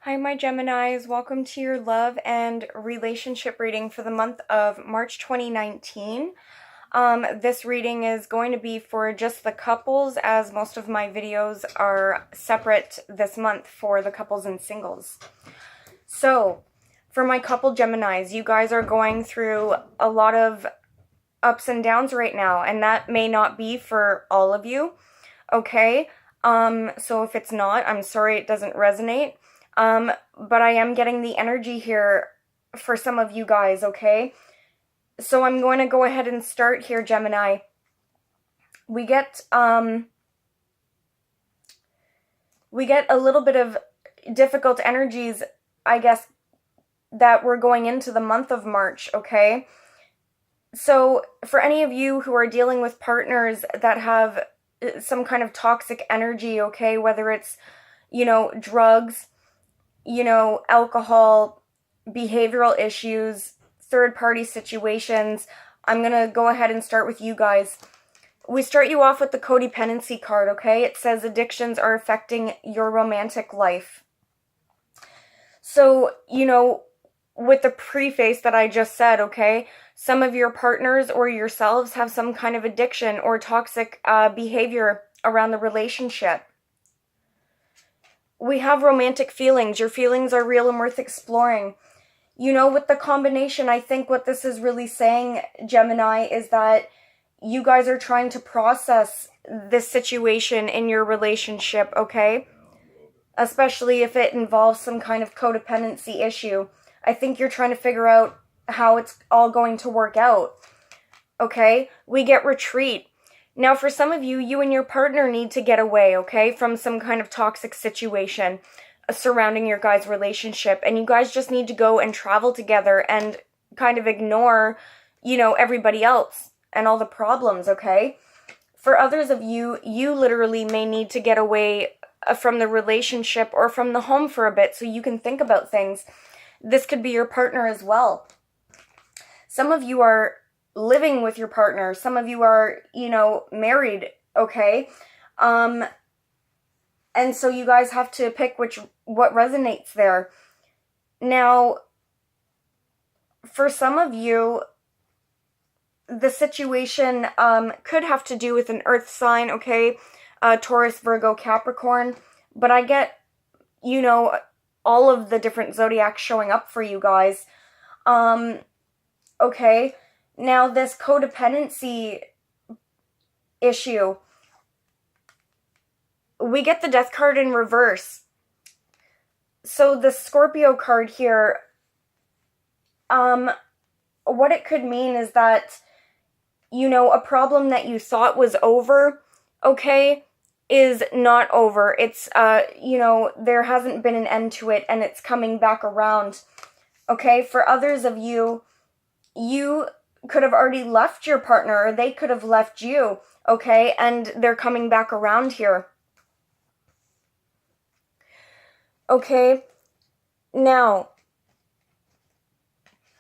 Hi, my Geminis. Welcome to your love and relationship reading for the month of March 2019. This reading is going to be for just the couples, as most of my videos are separate this month for the couples and singles. So, for my couple Geminis, you guys are going through a lot of ups and downs right now, and that may not be for all of you, okay? So if it's not, I'm sorry it doesn't resonate. But I am getting the energy here for some of you guys, okay? So I'm going to go ahead and start here, Gemini. We get a little bit of difficult energies, I guess, that we're going into the month of March, okay? So for any of you who are dealing with partners that have some kind of toxic energy, okay, whether it's, drugs, alcohol, behavioral issues, third-party situations, I'm going to go ahead and start with you guys. We start you off with the codependency card, okay? It says addictions are affecting your romantic life. So, with the preface that I just said, okay, some of your partners or yourselves have some kind of addiction or toxic behavior around the relationship. We have romantic feelings. Your feelings are real and worth exploring. With the combination, I think what this is really saying, Gemini, is that you guys are trying to process this situation in your relationship, okay? Especially if it involves some kind of codependency issue. I think you're trying to figure out how it's all going to work out, okay? We get retreat. Now, for some of you, you and your partner need to get away, okay, from some kind of toxic situation surrounding your guys' relationship. And you guys just need to go and travel together and kind of ignore, everybody else and all the problems, okay? For others of you, you literally may need to get away from the relationship or from the home for a bit so you can think about things. This could be your partner as well. Some of you are living with your partner. Some of you are, married, okay? And so you guys have to pick what resonates there. Now, for some of you, the situation could have to do with an earth sign, okay? Taurus, Virgo, Capricorn. But I get, all of the different zodiacs showing up for you guys. Okay. Now, this codependency issue, we get the Death card in reverse. So the Scorpio card here, what it could mean is that, a problem that you thought was over, okay, is not over. It's, there hasn't been an end to it and it's coming back around. Okay, for others of you, you could have already left your partner or they could have left you, okay, and they're coming back around here. Okay, now,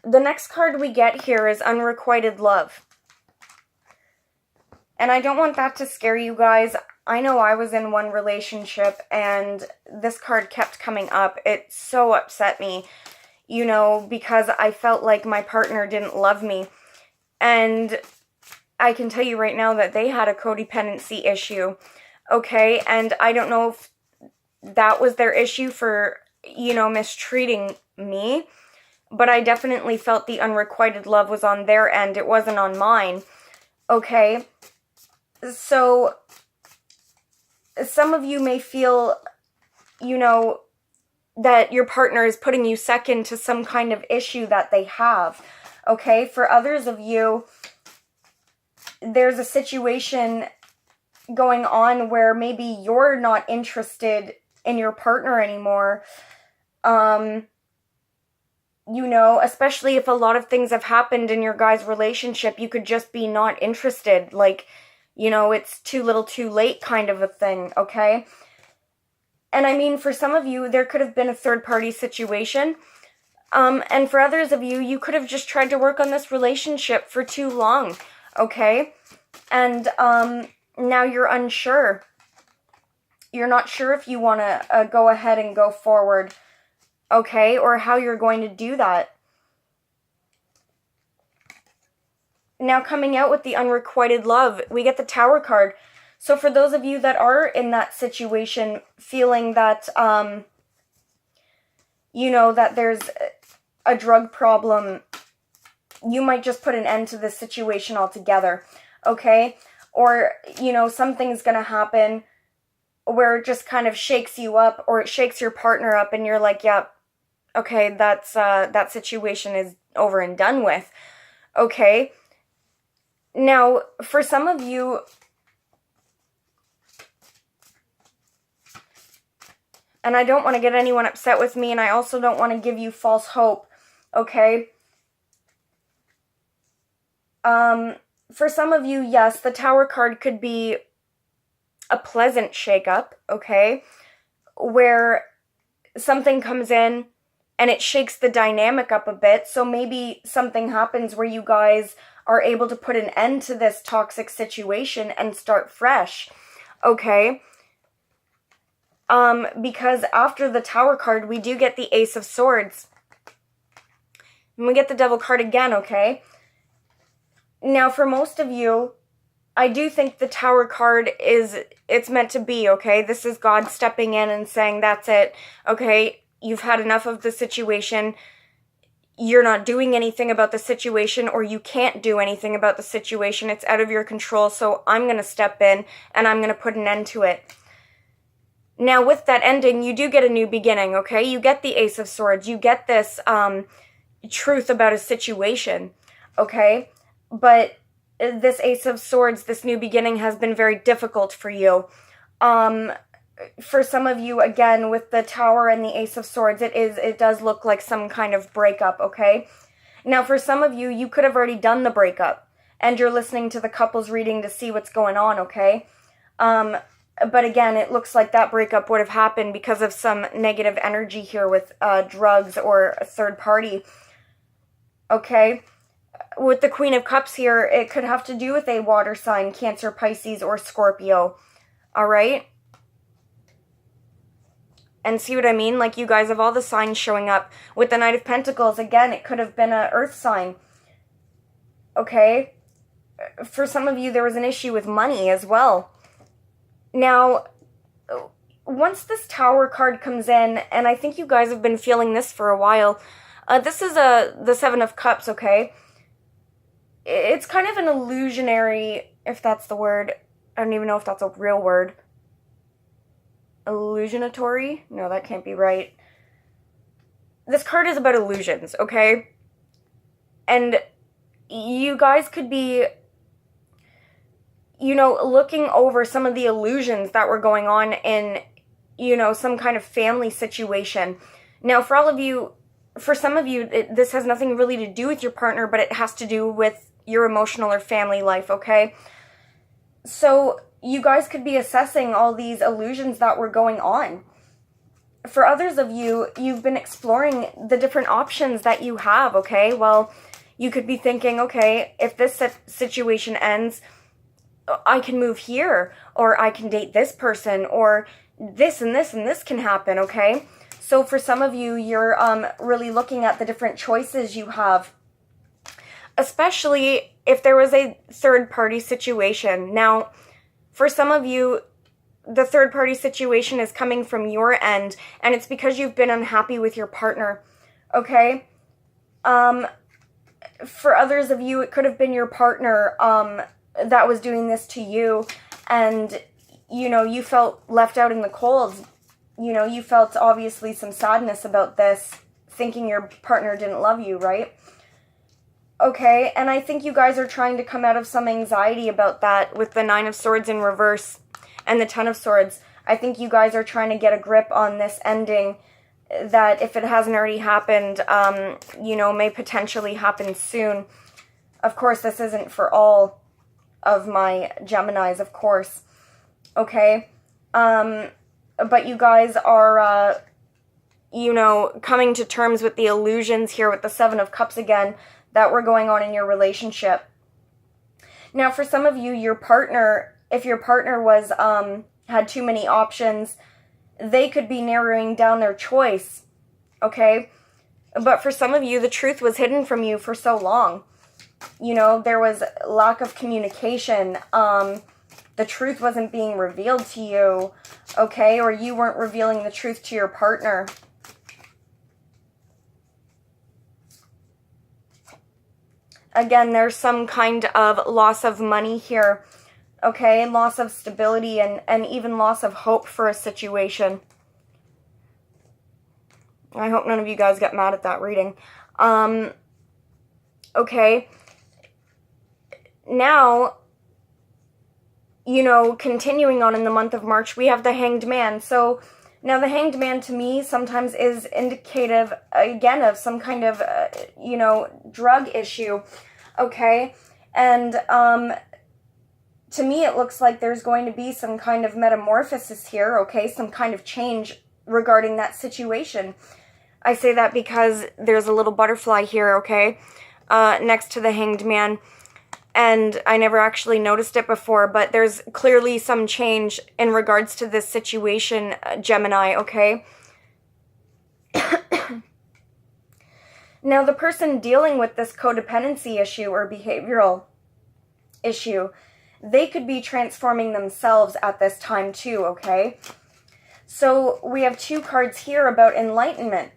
the next card we get here is unrequited love. And I don't want that to scare you guys. I know I was in one relationship and this card kept coming up. It so upset me, because I felt like my partner didn't love me. And I can tell you right now that they had a codependency issue, okay? And I don't know if that was their issue for, mistreating me, but I definitely felt the unrequited love was on their end. It wasn't on mine, okay? So some of you may feel, that your partner is putting you second to some kind of issue that they have, okay? For others of you, there's a situation going on where maybe you're not interested in your partner anymore, especially if a lot of things have happened in your guys' relationship, you could just be not interested, like, it's too little too late kind of a thing, okay? And I mean, for some of you, there could have been a third-party situation. And for others of you, you could have just tried to work on this relationship for too long, okay? And now you're unsure. You're not sure if you want to go ahead and go forward, okay, or how you're going to do that. Now, coming out with the unrequited love, we get the Tower card. So for those of you that are in that situation, feeling that, that there's a drug problem, you might just put an end to this situation altogether, okay? Or, something's going to happen where it just kind of shakes you up, or it shakes your partner up, and you're like, yeah, okay, that situation is over and done with, okay? Now, for some of you, and I don't want to get anyone upset with me, and I also don't want to give you false hope, okay? For some of you, yes, the Tower card could be a pleasant shakeup, okay? Where something comes in and it shakes the dynamic up a bit, so maybe something happens where you guys are able to put an end to this toxic situation and start fresh, okay? Because after the Tower card, we do get the Ace of Swords. And we get the Devil card again, okay? Now, for most of you, I do think the Tower card it's meant to be, okay? This is God stepping in and saying, that's it, okay? You've had enough of the situation. You're not doing anything about the situation, or you can't do anything about the situation. It's out of your control, so I'm going to step in and I'm going to put an end to it. Now, with that ending, you do get a new beginning, okay? You get the Ace of Swords. You get this truth about a situation, okay? But this Ace of Swords, this new beginning, has been very difficult for you. For some of you, again, with the Tower and the Ace of Swords, it does look like some kind of breakup, okay? Now, for some of you, you could have already done the breakup, and you're listening to the couples reading to see what's going on, okay? But again, it looks like that breakup would have happened because of some negative energy here with drugs or a third party, okay? With the Queen of Cups here, it could have to do with a water sign, Cancer, Pisces, or Scorpio, all right? And see what I mean? Like, you guys have all the signs showing up. With the Knight of Pentacles, again, it could have been an earth sign. Okay? For some of you, there was an issue with money as well. Now, once this Tower card comes in, and I think you guys have been feeling this for a while, this is the Seven of Cups, okay? It's kind of an illusionary, if that's the word. I don't even know if that's a real word. Illusionatory? No, that can't be right. This card is about illusions, okay? And you guys could be, looking over some of the illusions that were going on in, some kind of family situation. Now, for some of you, this has nothing really to do with your partner, but it has to do with your emotional or family life, okay? So you guys could be assessing all these illusions that were going on. For others of you, you've been exploring the different options that you have, okay? Well, you could be thinking, okay, if this situation ends, I can move here, or I can date this person, or this and this and this can happen, okay? So for some of you, you're really looking at the different choices you have, especially if there was a third-party situation. Now, for some of you, the third-party situation is coming from your end, and it's because you've been unhappy with your partner, okay? For others of you, it could have been your partner that was doing this to you, and, you felt left out in the cold. You felt obviously some sadness about this, thinking your partner didn't love you, right? Okay, and I think you guys are trying to come out of some anxiety about that with the Nine of Swords in reverse and the Ten of Swords. I think you guys are trying to get a grip on this ending that, if it hasn't already happened, may potentially happen soon. Of course, this isn't for all of my Geminis, of course. Okay? But you guys are, coming to terms with the illusions here with the Seven of Cups again that were going on in your relationship. Now, for some of you, your partner, if your partner was, had too many options, they could be narrowing down their choice, okay? But for some of you, the truth was hidden from you for so long. You know, there was lack of communication. The truth wasn't being revealed to you, okay? Or you weren't revealing the truth to your partner. Again, there's some kind of loss of money here, okay? Loss of stability and even loss of hope for a situation. I hope none of you guys get mad at that reading. Okay. Now, you know, continuing on in the month of March, we have the Hanged Man. So now the Hanged Man to me sometimes is indicative, again, of some kind of, you know, drug issue. Okay. And to me, it looks like there's going to be some kind of metamorphosis here. Okay. Some kind of change regarding that situation. I say that because there's a little butterfly here, okay, next to the Hanged Man, and I never actually noticed it before, but there's clearly some change in regards to this situation, Gemini, okay? Now, the person dealing with this codependency issue or behavioral issue, they could be transforming themselves at this time too, okay? So we have 2 cards here about enlightenment.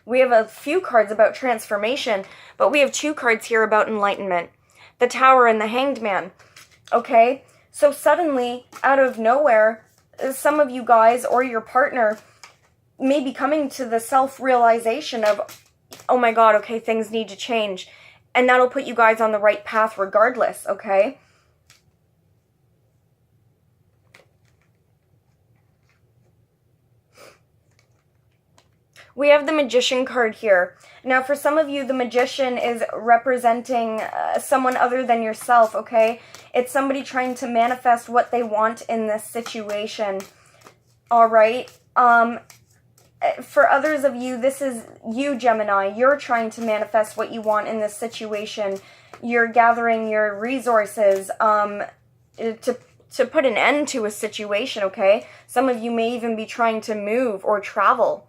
We have a few cards about transformation, but we have 2 cards here about enlightenment. The Tower and the Hanged Man. Okay? So suddenly, out of nowhere, some of you guys or your partner may be coming to the self-realization of, oh my God, okay, things need to change. And that'll put you guys on the right path regardless, okay? We have the Magician card here. Now, for some of you, the Magician is representing someone other than yourself, okay? It's somebody trying to manifest what they want in this situation, all right? For others of you, this is you, Gemini. You're trying to manifest what you want in this situation. You're gathering your resources to put an end to a situation, okay? Some of you may even be trying to move or travel.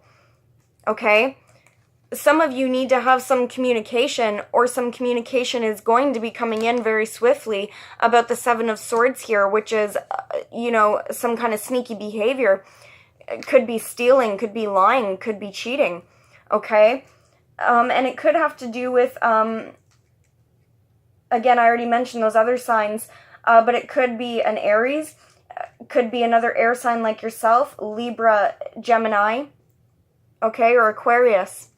Okay, some of you need to have some communication, or some communication is going to be coming in very swiftly about the 7 of Swords here, which is, you know, some kind of sneaky behavior. It could be stealing, could be lying, could be cheating, okay? And it could have to do with, again, I already mentioned those other signs, but it could be an Aries, could be another air sign like yourself, Libra, Gemini, okay, or Aquarius.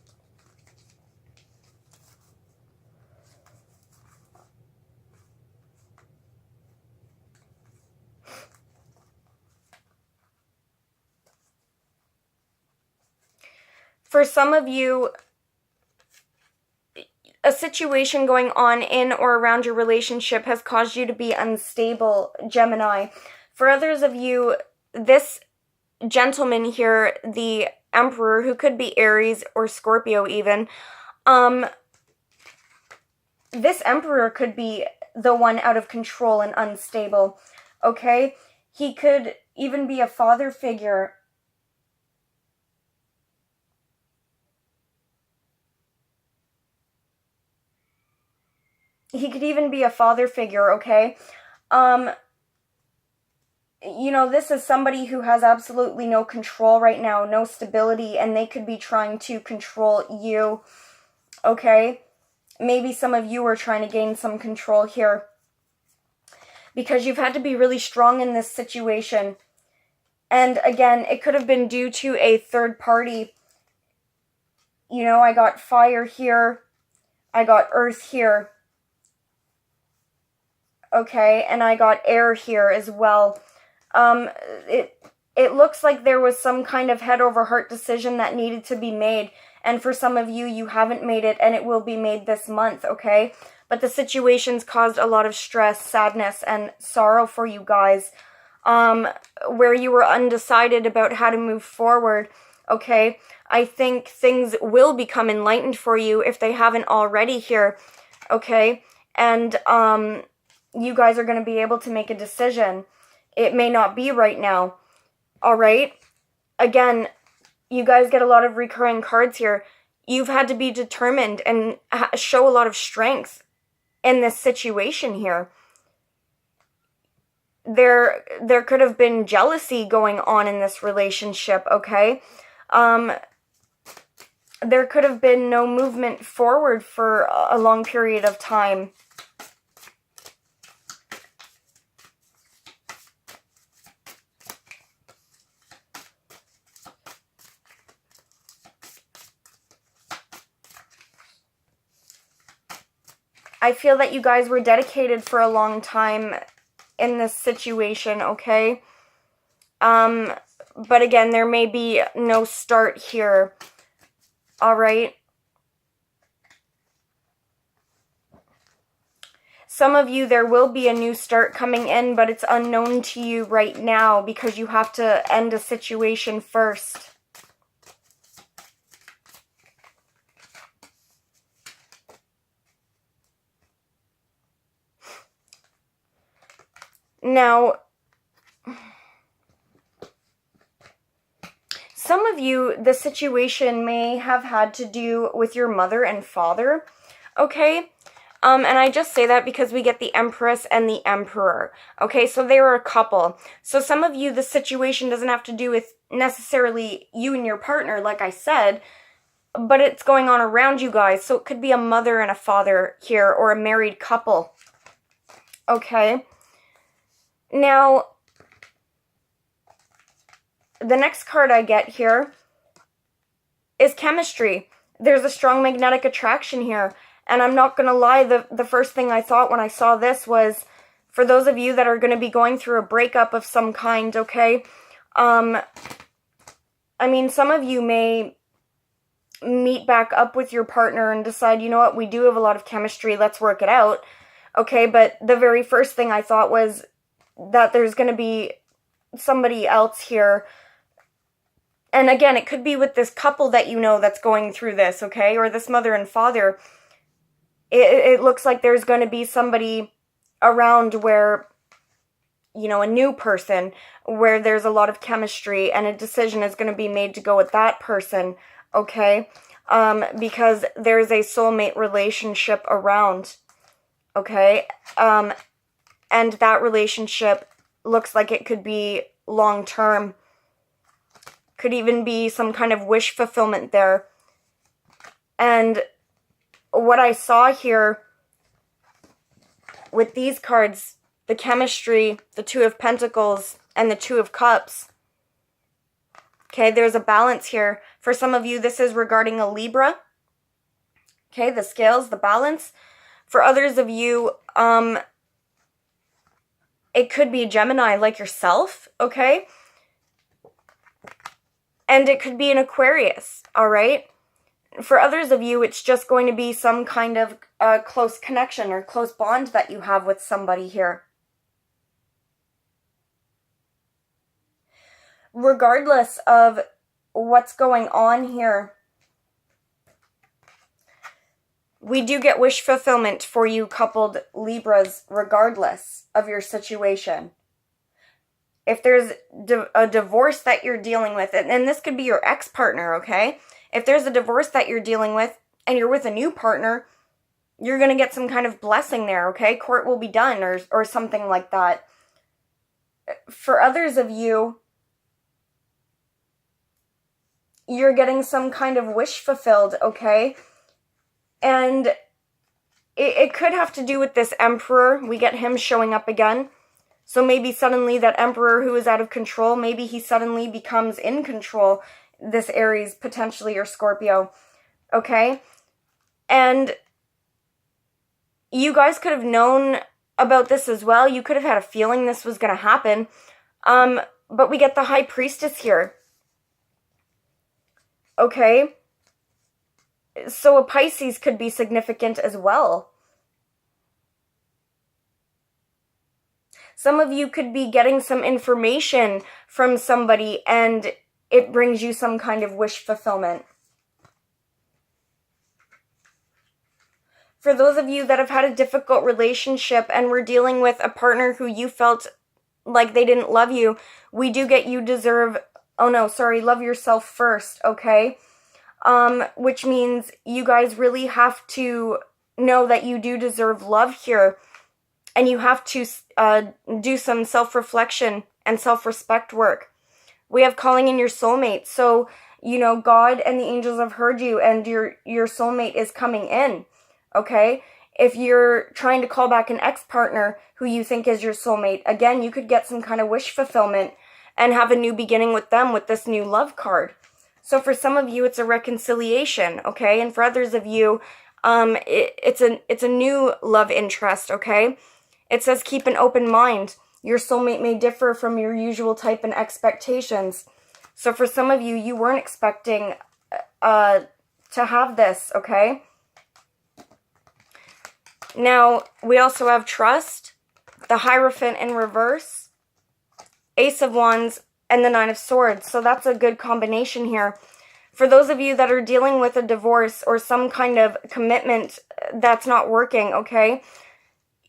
For some of you, a situation going on in or around your relationship has caused you to be unstable, Gemini. For others of you, this gentleman here, the Emperor, who could be Aries or Scorpio even, this Emperor could be the one out of control and unstable, okay? He could even be a father figure. He could even be a father figure, okay? You know, this is somebody who has absolutely no control right now, no stability, and they could be trying to control you, okay? Maybe some of you are trying to gain some control here because you've had to be really strong in this situation. And again, it could have been due to a third party. You know, I got fire here. I got earth here. Okay, and I got air here as well. It looks like there was some kind of head over heart decision that needed to be made. And for some of you, you haven't made it, and it will be made this month, okay? But the situation's caused a lot of stress, sadness, and sorrow for you guys, where you were undecided about how to move forward, okay? I think things will become enlightened for you if they haven't already here, okay? And you guys are going to be able to make a decision. It may not be right now, all right? Again, you guys get a lot of recurring cards here. You've had to be determined and show a lot of strength in this situation here. There could have been jealousy going on in this relationship, okay? There could have been no movement forward for a long period of time. I feel that you guys were dedicated for a long time in this situation, okay? But again, there may be no start here, all right? Some of you, there will be a new start coming in, but it's unknown to you right now because you have to end a situation first. Now, some of you, the situation may have had to do with your mother and father, okay? And I just say that because we get the Empress and the Emperor, okay? So they were a couple. So some of you, the situation doesn't have to do with necessarily you and your partner, like I said, but it's going on around you guys. So it could be a mother and a father here, or a married couple, okay? Now, the next card I get here is chemistry. There's a strong magnetic attraction here. And I'm not going to lie, the first thing I thought when I saw this was, for those of you that are going to be going through a breakup of some kind, okay? I mean, some of you may meet back up with your partner and decide, you know what, we do have a lot of chemistry, let's work it out, okay? But the very first thing I thought was that there's going to be somebody else here. And again, it could be with this couple that you know that's going through this, okay? Or this mother and father. It looks like there's going to be somebody around where, you know, a new person, where there's a lot of chemistry and a decision is going to be made to go with that person, okay? Because there's a soulmate relationship around, okay? And that relationship looks like it could be long-term. Could even be some kind of wish fulfillment there. And what I saw here with these cards, the chemistry, the Two of Pentacles, and the Two of Cups. Okay, there's a balance here. For some of you, this is regarding a Libra. Okay, the scales, the balance. For others of you, it could be a Gemini like yourself, okay? And it could be an Aquarius, all right? For others of you, it's just going to be some kind of close connection or close bond that you have with somebody here. Regardless of what's going on here, we do get wish fulfillment for you coupled Libras, regardless of your situation. If there's a divorce that you're dealing with, and this could be your ex-partner, okay? If there's a divorce that you're dealing with and you're with a new partner, you're going to get some kind of blessing there, okay? Court will be done or something like that. For others of you, you're getting some kind of wish fulfilled, okay? And it could have to do with this Emperor. We get him showing up again. So maybe suddenly that Emperor who is out of control, maybe he suddenly becomes in control, this Aries potentially, or Scorpio, okay? And you guys could have known about this as well. You could have had a feeling this was going to happen. But we get the High Priestess here. Okay? So a Pisces could be significant as well. Some of you could be getting some information from somebody and it brings you some kind of wish fulfillment. For those of you that have had a difficult relationship and were dealing with a partner who you felt like they didn't love you, we do get you deserve oh no, sorry, love yourself first, okay? Which means you guys really have to know that you do deserve love here, and you have to do some self-reflection and self-respect work. We have calling in your soulmate, so you know God and the angels have heard you, and your soulmate is coming in, okay? If you're trying to call back an ex-partner who you think is your soulmate, again, you could get some kind of wish fulfillment and have a new beginning with them with this new love card. So for some of you, it's a reconciliation, okay? And for others of you, it's a new love interest, okay? It says keep an open mind. Your soulmate may differ from your usual type and expectations. So for some of you, you weren't expecting to have this, okay? Now, we also have trust, the Hierophant in reverse, Ace of Wands, and the Nine of Swords. So that's a good combination here. For those of you that are dealing with a divorce or some kind of commitment that's not working, okay?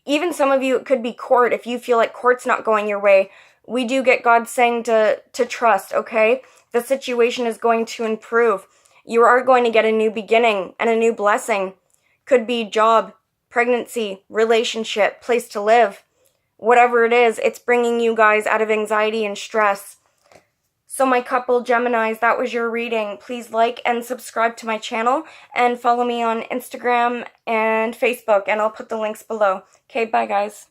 Even some of you, it could be court. If you feel like court's not going your way, we do get God saying to trust, okay? The situation is going to improve. You are going to get a new beginning and a new blessing. Could be job, pregnancy, relationship, place to live. Whatever it is, it's bringing you guys out of anxiety and stress. So my couple Geminis, that was your reading. Please like and subscribe to my channel and follow me on Instagram and Facebook, and I'll put the links below. Okay, bye guys.